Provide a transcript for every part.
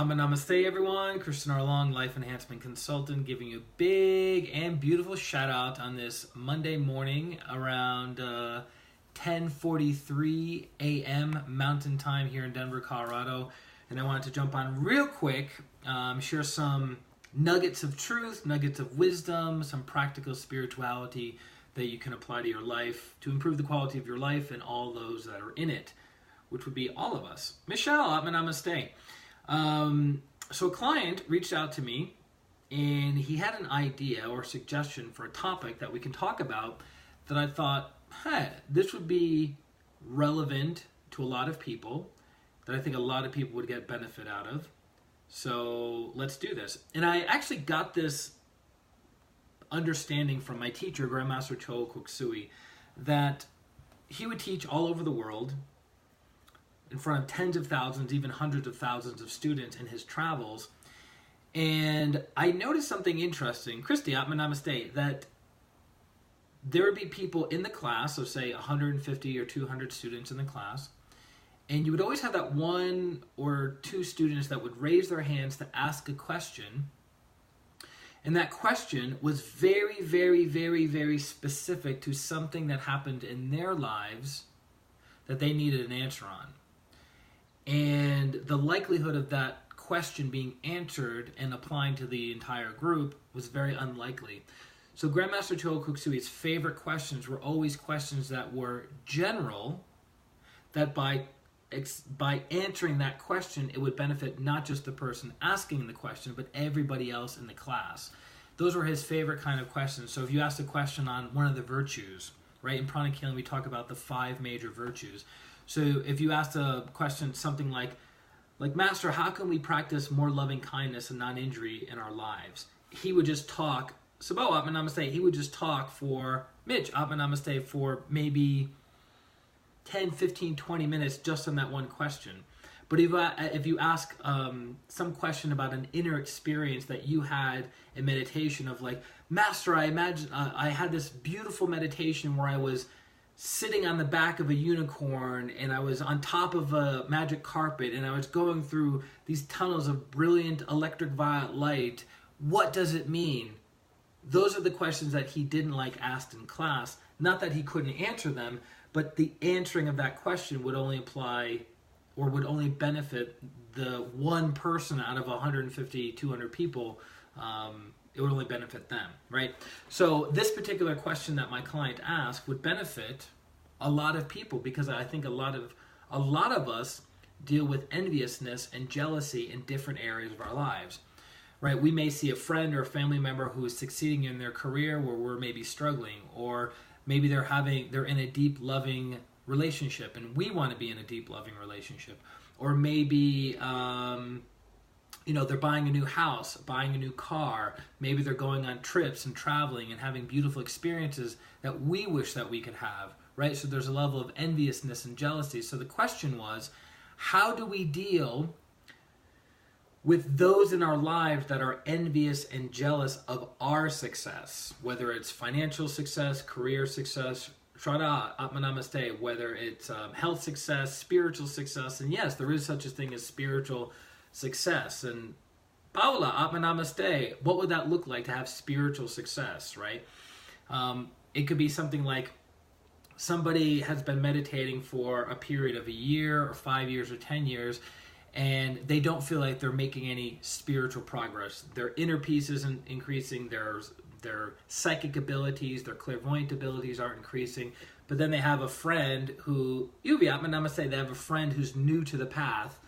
Namaste everyone, ChristianRLong, Life Enhancement Consultant, giving you a big and beautiful shout out on this Monday morning around 10:43 a.m. Mountain Time here in Denver, Colorado. And I wanted to jump on real quick, share some nuggets of truth, nuggets of wisdom, some practical spirituality that you can apply to your life to improve the quality of your life and all those that are in it, which would be all of us. Michelle, Namaste. So a client reached out to me and he had an idea or suggestion for a topic that we can talk about that I thought, hey, this would be relevant to a lot of people, that I think a lot of people would get benefit out of. So let's do this. And I actually got this understanding from my teacher, Grandmaster Cho Koksui, that he would teach all over the world in front of tens of thousands, even hundreds of thousands of students in his travels. And I noticed something interesting, Christy, Namaste, that there would be people in the class, so say 150 or 200 students in the class, and you would always have that one or two students that would raise their hands to ask a question. And that question was very, very, very, very specific to something that happened in their lives that they needed an answer on. And the likelihood of that question being answered and applying to the entire group was very unlikely. So Grandmaster Cho Koksui's favorite questions were always questions that were general, that by answering that question, it would benefit not just the person asking the question, but everybody else in the class. Those were his favorite kind of questions. So if you asked a question on one of the virtues, right, in Pranic Healing we talk about the 5 major virtues. So if you asked a question, something like, Master, how can we practice more loving kindness and non-injury in our lives? He would just talk, Sabo, Namaste, he would just talk for, Mitch, Namaste, for maybe 10, 15, 20 minutes just on that one question. But if you ask some question about an inner experience that you had in meditation of Master, I imagine I had this beautiful meditation where I was sitting on the back of a unicorn and I was on top of a magic carpet and I was going through these tunnels of brilliant electric violet light. What does it mean? Those are the questions that he didn't like asked in class. Not that he couldn't answer them, but the answering of that question would only apply or would only benefit the one person out of 150, 200 people. It would only benefit them, right? So this particular question that my client asked would benefit a lot of people because I think a lot of us deal with enviousness and jealousy in different areas of our lives, right? We may see a friend or a family member who is succeeding in their career where we're maybe struggling, or maybe they're in a deep, loving relationship and we want to be in a deep, loving relationship, or maybe they're buying a new house, buying a new car. Maybe they're going on trips and traveling and having beautiful experiences that we wish that we could have, right? So there's a level of enviousness and jealousy. So the question was, how do we deal with those in our lives that are envious and jealous of our success, whether it's financial success, career success, Shraddha, Namaste, whether it's health success, spiritual success, and yes, there is such a thing as spiritual success. And Paula, Namaste, what would that look like to have spiritual success, right? It could be something like somebody has been meditating for a period of a year or 5 years or 10 years, and they don't feel like they're making any spiritual progress. Their inner peace isn't increasing, their psychic abilities, their clairvoyant abilities aren't increasing. But then they have a friend who, they have a friend who's new to the path,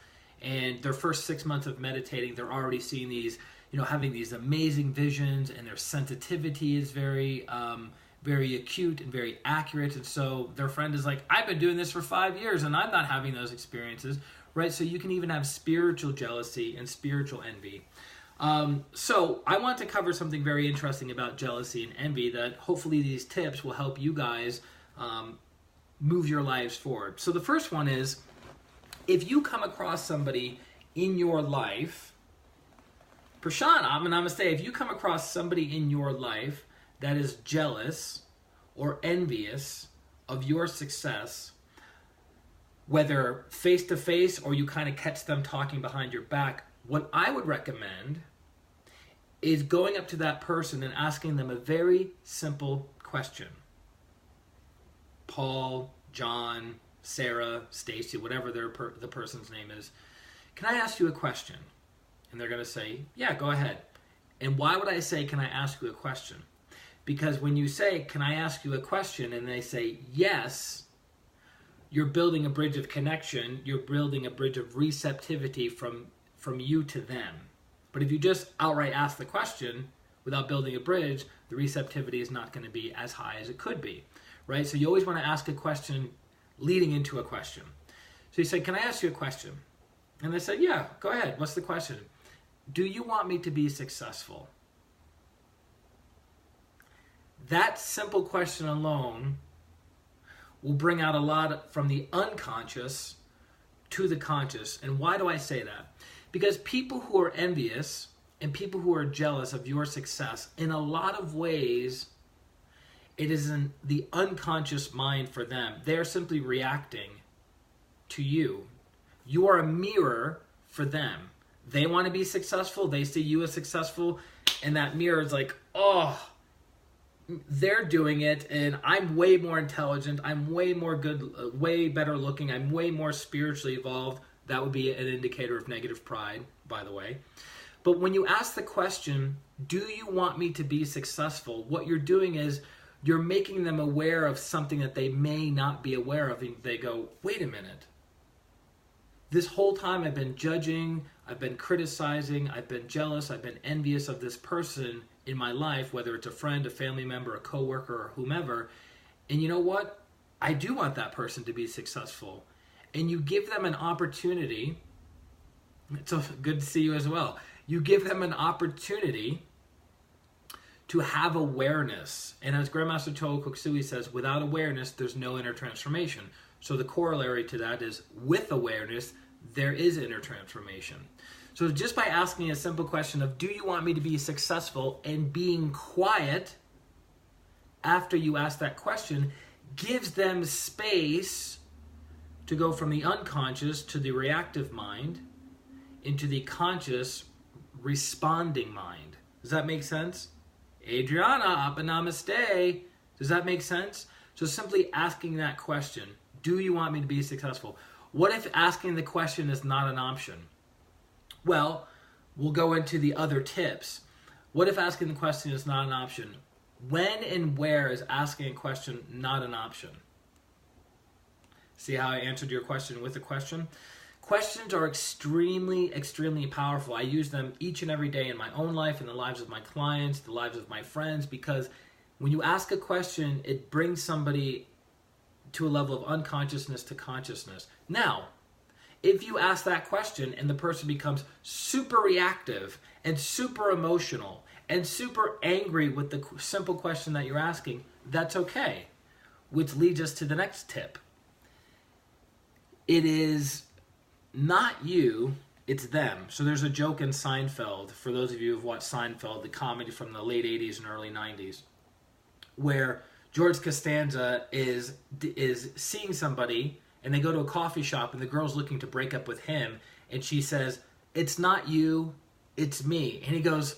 and their first 6 months of meditating, they're already seeing these, having these amazing visions, and their sensitivity is very acute and very accurate. And so their friend is like, I've been doing this for 5 years and I'm not having those experiences, right? So you can even have spiritual jealousy and spiritual envy. So I want to cover something very interesting about jealousy and envy that hopefully these tips will help you guys move your lives forward. So the first one is, if you come across somebody in your life, Prashant, Namaste, if you come across somebody in your life that is jealous or envious of your success, whether face to face or you kind of catch them talking behind your back, What I would recommend is going up to that person and asking them a very simple question. Paul, John, Sarah, Stacy, whatever the person's name is. Can I ask you a question? And they're going to say, yeah, go ahead. And why would I say, can I ask you a question? Because when you say, can I ask you a question? And they say, yes, you're building a bridge of connection. You're building a bridge of receptivity from you to them. But if you just outright ask the question without building a bridge, the receptivity is not going to be as high as it could be, right? So you always want to ask a question leading into a question. So you say, can I ask you a question? And they say, yeah, go ahead. What's the question? Do you want me to be successful? That simple question alone will bring out a lot from the unconscious to the conscious. And why do I say that? Because people who are envious and people who are jealous of your success, in a lot of ways, it is in the unconscious mind for them. They're simply reacting to you. You are a mirror for them. They want to be successful. They see you as successful. And that mirror is like, oh, they're doing it. And I'm way more intelligent. I'm way more good, way better looking. I'm way more spiritually evolved. That would be an indicator of negative pride, by the way. But when you ask the question, do you want me to be successful? What you're doing is you're making them aware of something that they may not be aware of. And they go, wait a minute. This whole time I've been judging, I've been criticizing, I've been jealous, I've been envious of this person in my life, whether it's a friend, a family member, a coworker, or whomever. And you know what? I do want that person to be successful. And you give them an opportunity. It's so good to see you as well. You give them an opportunity to have awareness. And as Grandmaster Choa Koksui says, without awareness, there's no inner transformation. So the corollary to that is with awareness, there is inner transformation. So just by asking a simple question of, do you want me to be successful, and being quiet after you ask that question gives them space to go from the unconscious to the reactive mind into the conscious responding mind. Does that make sense? Adriana, Appa Namaste. Does that make sense? So simply asking that question, do you want me to be successful? What if asking the question is not an option? Well, we'll go into the other tips. What if asking the question is not an option? When and where is asking a question not an option? See how I answered your question with a question? Questions are extremely, extremely powerful. I use them each and every day in my own life, in the lives of my clients, the lives of my friends, because when you ask a question, it brings somebody to a level of unconsciousness to consciousness. Now, if you ask that question and the person becomes super reactive and super emotional and super angry with the simple question that you're asking, that's okay. Which leads us to the next tip. It is not you, it's them. So there's a joke in Seinfeld, for those of you who've watched Seinfeld, the comedy from the late 80s and early 90s, where George Costanza is seeing somebody, and they go to a coffee shop, and the girl's looking to break up with him, and she says, it's not you, it's me. And he goes,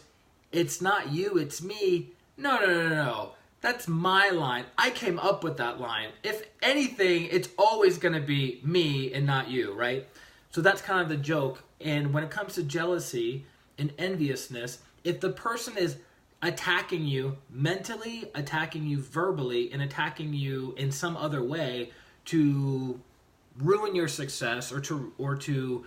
it's not you, it's me. No. That's my line. I came up with that line. If anything, it's always going to be me and not you, right? So that's kind of the joke. And when it comes to jealousy and enviousness, if the person is attacking you mentally, attacking you verbally, and attacking you in some other way to ruin your success or to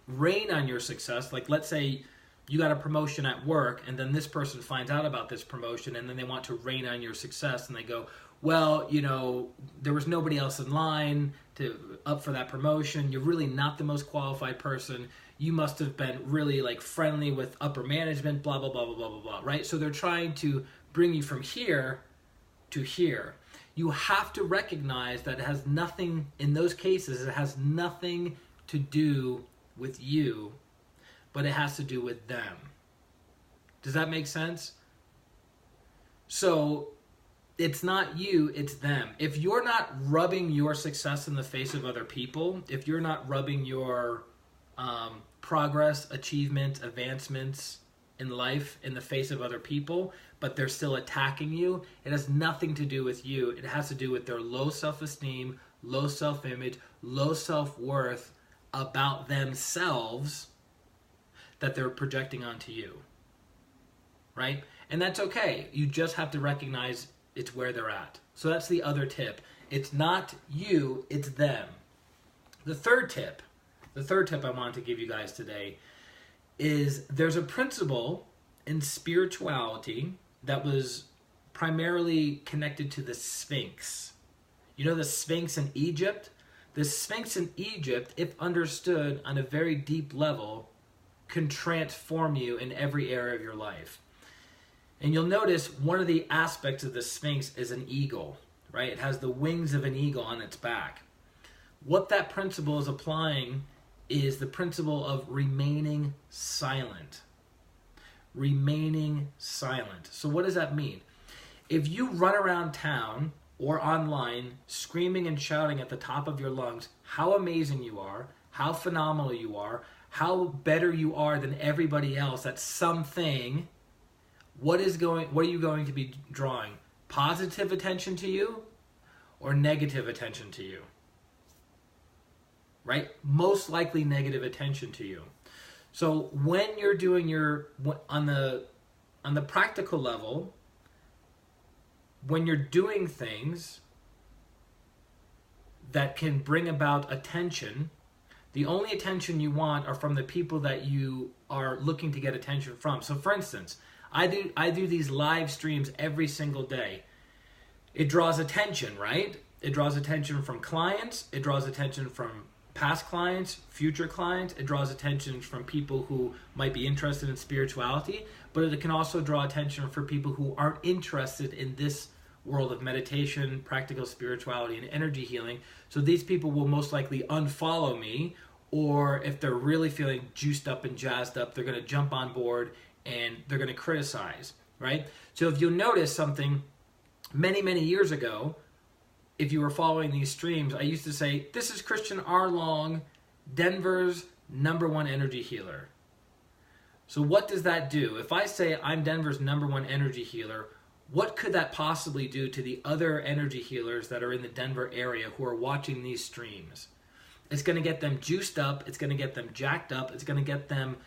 rain on your success, like let's say you got a promotion at work and then this person finds out about this promotion and then they want to rain on your success and they go, well, you know, there was nobody else in line up for that promotion. You're really not the most qualified person. You must have been really like friendly with upper management, blah, blah, blah, blah, blah, blah, blah, right? So they're trying to bring you from here to here. You have to recognize that it has nothing, in those cases, it has nothing to do with you, but it has to do with them. Does that make sense? So it's not you, it's them. If you're not rubbing your success in the face of other people, if you're not rubbing your progress, achievement, advancements in life in the face of other people, but they're still attacking you, it has nothing to do with you. It has to do with their low self-esteem, low self-image, low self-worth about themselves that they're projecting onto you, right? And that's okay. You just have to recognize it's where they're at. So that's the other tip. It's not you, it's them. The third tip I wanted to give you guys today is there's a principle in spirituality that was primarily connected to the Sphinx. You know the Sphinx in Egypt? The Sphinx in Egypt, if understood on a very deep level, can transform you in every area of your life. And you'll notice one of the aspects of the Sphinx is an eagle, right? It has the wings of an eagle on its back. What that principle is applying is the principle of remaining silent. Remaining silent. So what does that mean? If you run around town or online screaming and shouting at the top of your lungs how amazing you are, how phenomenal you are, how better you are than everybody else at something, what are you going to be drawing? Positive attention to you or negative attention to you? Right? Most likely negative attention to you. So when you're doing on the practical level, when you're doing things that can bring about attention, the only attention you want are from the people that you are looking to get attention from. So for instance, I do these live streams every single day. It draws attention, right? It draws attention from clients. It draws attention from past clients, future clients. It draws attention from people who might be interested in spirituality, but it can also draw attention for people who aren't interested in this world of meditation, practical spirituality, and energy healing. So these people will most likely unfollow me, or if they're really feeling juiced up and jazzed up, they're going to jump on board and they're going to criticize, right? So if you'll notice something, many years ago, if you were following these streams, I used to say, this is ChristianRLong, Denver's #1 energy healer. So what does that do? If I say I'm Denver's #1 energy healer, what could that possibly do to the other energy healers that are in the Denver area who are watching these streams? It's going to get them juiced up. It's going to get them jacked up. It's going to get them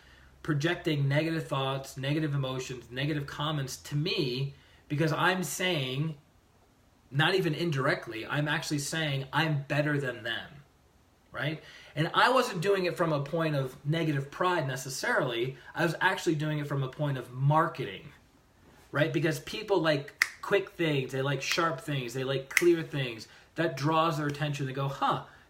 projecting negative thoughts, negative emotions, negative comments to me, because I'm saying, not even indirectly, I'm actually saying I'm better than them, right? And I wasn't doing it from a point of negative pride necessarily. I was actually doing it from a point of marketing, right? Because people like quick things, they like sharp things, they like clear things. That draws their attention. They go,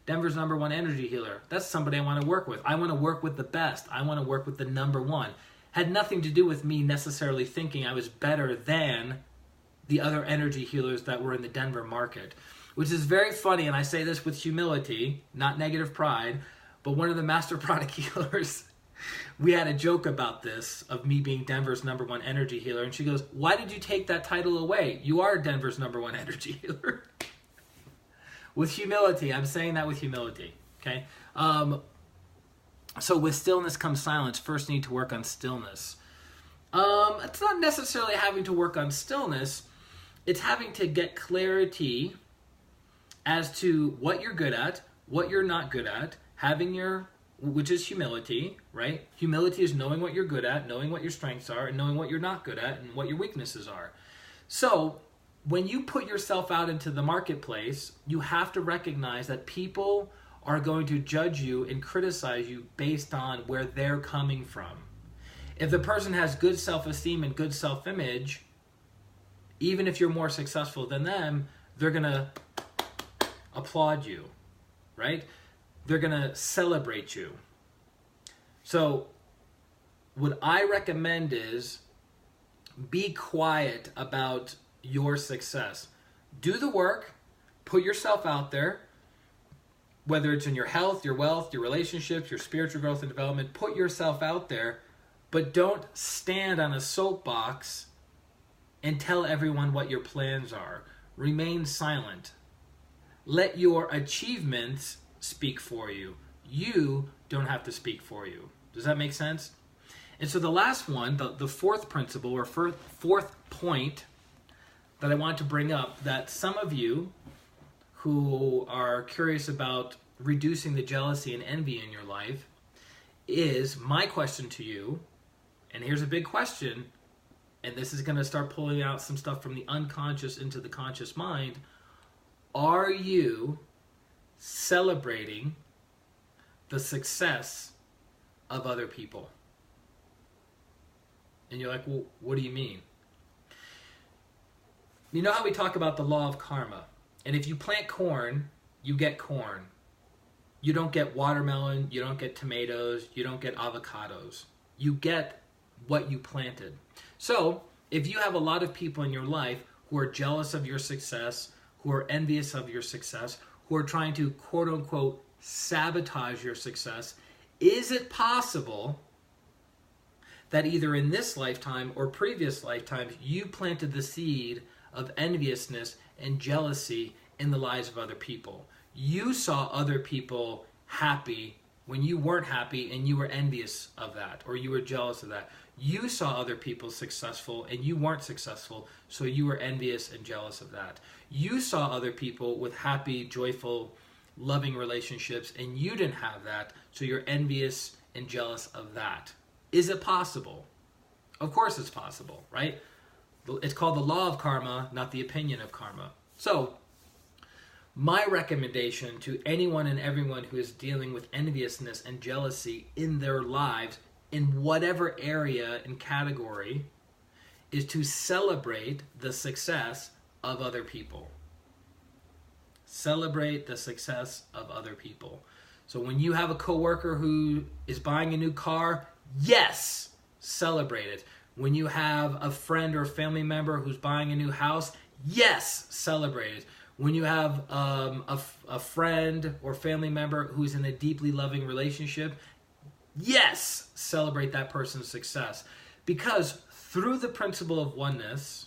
Denver's #1 energy healer. That's somebody I want to work with. I want to work with the best. I want to work with the #1. Had nothing to do with me necessarily thinking I was better than the other energy healers that were in the Denver market, which is very funny. And I say this with humility, not negative pride, but one of the master pranic healers, we had a joke about this, of me being Denver's #1 energy healer. And she goes, why did you take that title away? You are Denver's #1 energy healer. With humility, I'm saying that with humility, okay? So with stillness comes silence. First, you need to work on stillness. It's not necessarily having to work on stillness. It's having to get clarity as to what you're good at, what you're not good at, which is humility, right? Humility is knowing what you're good at, knowing what your strengths are, and knowing what you're not good at, and what your weaknesses are. So when you put yourself out into the marketplace, you have to recognize that people are going to judge you and criticize you based on where they're coming from. If the person has good self-esteem and good self-image, even if you're more successful than them, they're going to applaud you, right? They're going to celebrate you. So what I recommend is be quiet about your success. Do the work, put yourself out there, whether it's in your health, your wealth, your relationships, your spiritual growth and development, put yourself out there, but don't stand on a soapbox and tell everyone what your plans are. Remain silent. Let your achievements speak for you. You don't have to speak for you. Does that make sense? And so the last one, the fourth principle or fourth point that I want to bring up, that some of you who are curious about reducing the jealousy and envy in your life, is my question to you. And here's a big question, and this is going to start pulling out some stuff from the unconscious into the conscious mind. Are you celebrating the success of other people? And you're like, well, what do you mean? You know how we talk about the law of karma? And if you plant corn, you get corn. You don't get watermelon, you don't get tomatoes, you don't get avocados. You get what you planted. So, if you have a lot of people in your life who are jealous of your success, who are envious of your success, who are trying to, quote unquote, sabotage your success, is it possible that either in this lifetime or previous lifetimes you planted the seed of enviousness and jealousy in the lives of other people? You saw other people happy when you weren't happy, and you were envious of that, or you were jealous of that. You saw other people successful and you weren't successful, so you were envious and jealous of that. You saw other people with happy, joyful, loving relationships, and you didn't have that, so you're envious and jealous of that. Is it possible? Of course it's possible, right? It's called the law of karma, not the opinion of karma. So, my recommendation to anyone and everyone who is dealing with enviousness and jealousy in their lives, in whatever area and category, is to celebrate the success of other people. Celebrate the success of other people. So when you have a coworker who is buying a new car, yes, celebrate it. When you have a friend or a family member who's buying a new house, yes, celebrate it. When you have a friend or family member who's in a deeply loving relationship, yes, celebrate that person's success. Because through the principle of oneness,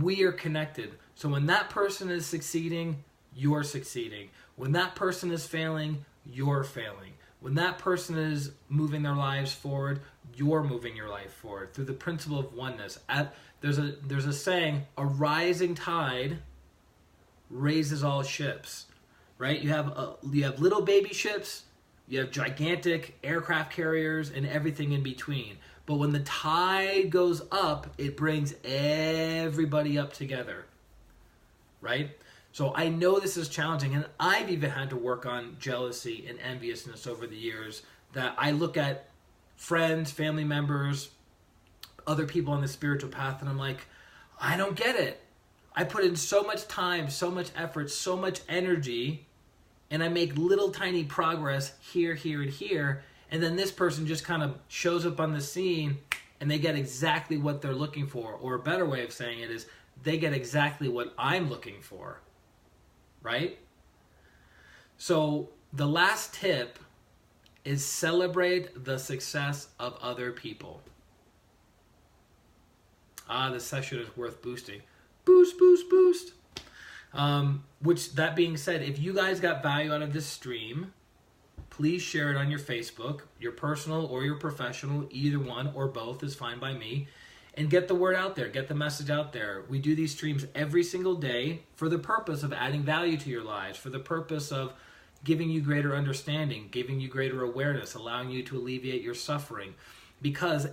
we are connected. So when that person is succeeding, you're succeeding. When that person is failing, you're failing. When that person is moving their lives forward, you're moving your life forward. Through the principle of oneness. There's a saying, a rising tide raises all ships, right? You have little baby ships, you have gigantic aircraft carriers, and everything in between. But when the tide goes up, it brings everybody up together, right? So I know this is challenging, and I've even had to work on jealousy and enviousness over the years, that I look at friends, family members, other people on the spiritual path, and I'm like, I don't get it. I put in so much time, so much effort, so much energy, and I make little tiny progress here, here, and here, and then this person just kind of shows up on the scene and they get exactly what they're looking for. Or a better way of saying it is, they get exactly what I'm looking for, right? So the last tip is celebrate the success of other people. The session is worth boosting. Boost, boost, boost. Which, that being said, if you guys got value out of this stream, please share it on your Facebook, your personal or your professional, either one or both is fine by me, and get the word out there, get the message out there. We do these streams every single day for the purpose of adding value to your lives, for the purpose of giving you greater understanding, giving you greater awareness, allowing you to alleviate your suffering. Because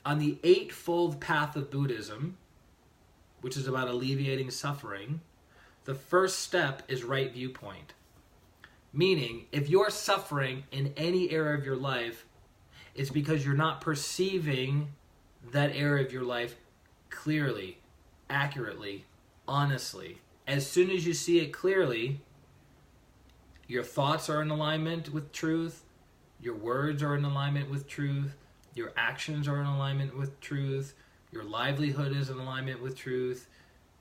on the eightfold path of Buddhism, which is about alleviating suffering, the first step is right viewpoint. Meaning, if you're suffering in any area of your life, it's because you're not perceiving that area of your life clearly, accurately, honestly. As soon as you see it clearly, your thoughts are in alignment with truth, your words are in alignment with truth, your actions are in alignment with truth, your livelihood is in alignment with truth,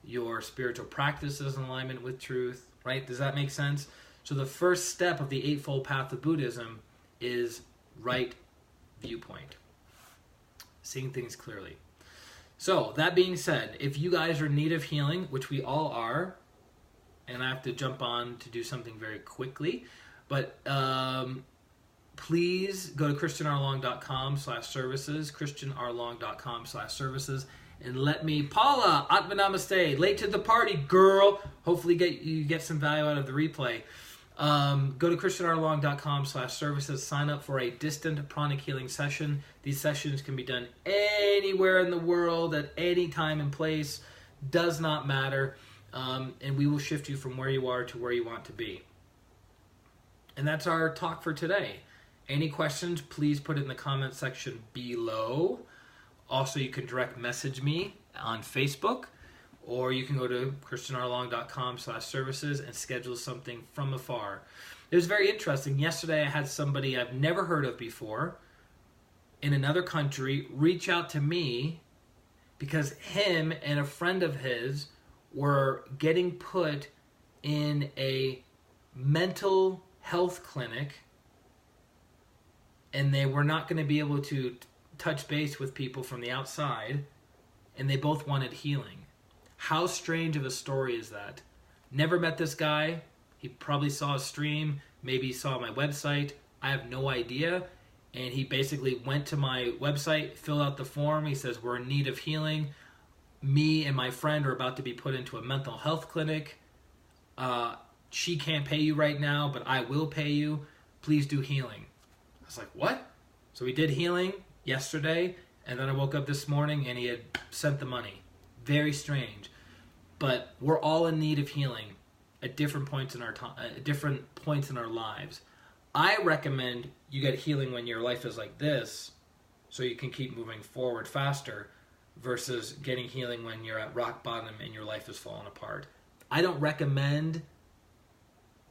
your spiritual practice is in alignment with truth, right? Does that make sense? So the first step of the Eightfold Path of Buddhism is right viewpoint. Seeing things clearly. So, that being said, if you guys are in need of healing, which we all are, and I have to jump on to do something very quickly, but please go to ChristianRLong.com/services, ChristianRLong.com/services, and let me, Paula, Atma Namaste, late to the party, girl. Hopefully you get some value out of the replay. Go to ChristianRLong.com/services, sign up for a distant pranic healing session. These sessions can be done anywhere in the world, at any time and place, does not matter, and we will shift you from where you are to where you want to be. And that's our talk for today. Any questions, please put it in the comment section below. Also, you can direct message me on Facebook, or you can go to ChristianRLong.com/services and schedule something from afar. It was very interesting. Yesterday, I had somebody I've never heard of before in another country reach out to me because him and a friend of his were getting put in a mental health clinic, and they were not going to be able to touch base with people from the outside, and they both wanted healing. How strange of a story is that? Never met this guy. He probably saw a stream, maybe he saw my website. I have no idea. And he basically went to my website, filled out the form. He says, we're in need of healing. Me and my friend are about to be put into a mental health clinic. She can't pay you right now, but I will pay you. Please do healing. I was like, what? So we did healing yesterday, and then I woke up this morning and he had sent the money. Very strange. But we're all in need of healing at different points in our different points in our lives. I recommend you get healing when your life is like this, so you can keep moving forward faster, versus getting healing when you're at rock bottom and your life is falling apart. I don't recommend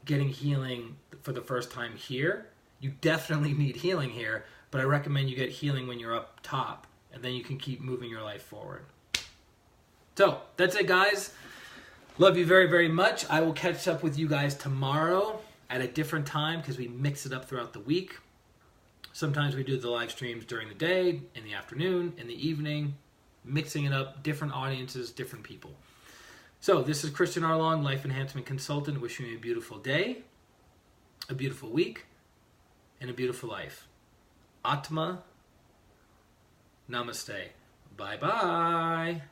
getting healing for the first time here. You definitely need healing here, but I recommend you get healing when you're up top, and then you can keep moving your life forward. So, that's it, guys. Love you very, very much. I will catch up with you guys tomorrow at a different time because we mix it up throughout the week. Sometimes we do the live streams during the day, in the afternoon, in the evening, mixing it up, different audiences, different people. So, this is ChristianRLong, Life Enhancement Consultant, wishing you a beautiful day, a beautiful week, and a beautiful life. Atma Namaste. Bye-bye.